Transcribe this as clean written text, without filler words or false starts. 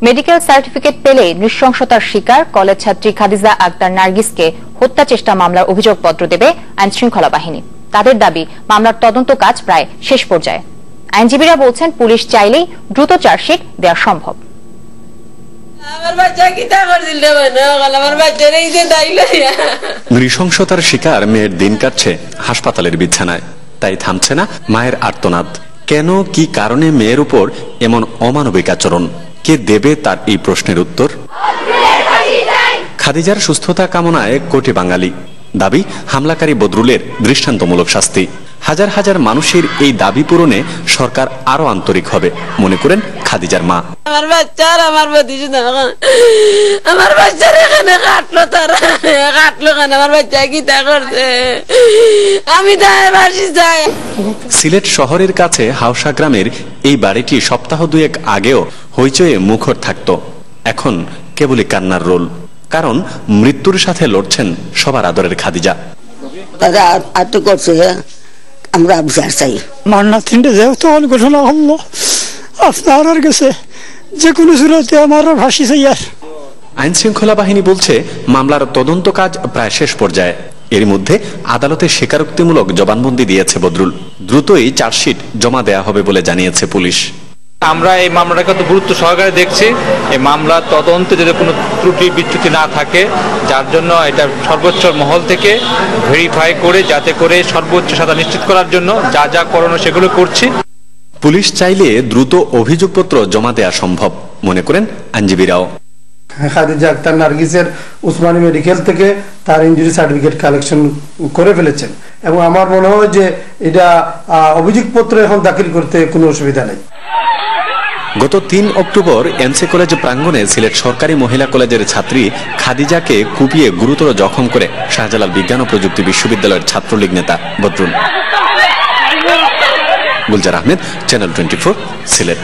Medical certificate পেলে নৃশংসতার শিকার college ছাত্রী খাদিজা আক্তার নার্গিসকে হত্যা চেষ্টা মামলার অভিযোগপত্র দেবে আইনশৃঙ্খলা বাহিনী। তাদের দাবি, মামলার তদন্ত কাজ প্রায় শেষ পর্যায়ে। আইনজীবীরা বলছেন, পুলিশ চাইলেই দ্রুত চার্জশিট দেওয়া সম্ভব। নৃশংসতার শিকার মেয়ের দিন কাটছে হাসপাতালের বিছানায়, তাই থামছে না মায়ের আর্তনাদ। কেন, কি কারণে মেয়ের উপর এমন অমানবিক আচরণ? কে দেবে তার এই প্রশ্নের উত্তর? খাদিজার সুস্থতা কামনায় কোটি বাঙালি। দাবি, হামলাকারী বদরুলের দৃষ্টান্তমূলক শাস্তি। হাজার হাজার মানুষের এই দাবি পূরণে সরকার আরো আন্তরিক হবে, মনে করেন খাদিজার মা। আমার বাচ্চার আমার বাচ্চার এখানে কাটলো, তারা কাটলো কেন? আমার বাচ্চা কি তা করছে? আমি চাই। সিলেট শহরের কাছে হাওসা গ্রামের এই বাড়িটি সপ্তাহ দুয়েক আগেও হইচয়ে মুখর থাকত। এখন কেবলই কান্নার রোল, কারণ মৃত্যুর সাথে লড়ছেন সবার আদরের খাদিজা। তারা আটক করছে, আমরা বিচার চাই। মান্না তিনটে যেহেতু ঘটনা হলো, আপনার কাছে যে কোনো সুরতে আমার ফাঁসি চাই। আর আইন শৃঙ্খলা বাহিনী বলছে, মামলার তদন্ত কাজ প্রায় শেষ পর্যায়ে। এর মধ্যে আদালতে স্বীকারোক্তিমূলক জবানবন্দি দিয়েছে বদরুল। দ্রুতই চার্জশিট জমা দেয়া হবে বলে জানিয়েছে পুলিশ। আমরা এই মামলাটাকে তো গুরুত্ব সহকারে দেখছি। এই মামলার তদন্তে যদি কোনো ত্রুটি বিচ্যুতি না থাকে, যার জন্য এটা সর্বোচ্চ মহল থেকে ভেরিফাই করে, যাতে করে সর্বোচ্চ সাজা নিশ্চিত করার জন্য যা যা করণীয় সেগুলো করছি। পুলিশ চাইলে দ্রুত অভিযোগপত্র জমা দেয়া সম্ভব, মনে করেন আইনজীবীরাও। খাদিজা আক্তার নার্গিসের উসমানী মেডিকেল থেকে তার ইনজুরি সার্টিফিকেট কালেকশন করে ফেলেছেন, এবং আমার মনে হয় যে এটা অভিযোগপত্র এখন দাখিল করতে কোনো অসুবিধা নেই। গত ৩ অক্টোবর এমসি কলেজ প্রাঙ্গণে সিলেট সরকারি মহিলা কলেজের ছাত্রী খাদিজাকে কুপিয়ে গুরুতর জখম করে শাহজালাল বিজ্ঞান ও প্রযুক্তি বিশ্ববিদ্যালয়ের ছাত্রলীগ নেতা বদরুল। গুলজার আহমেদ, চ্যানেল 24, সিলেট।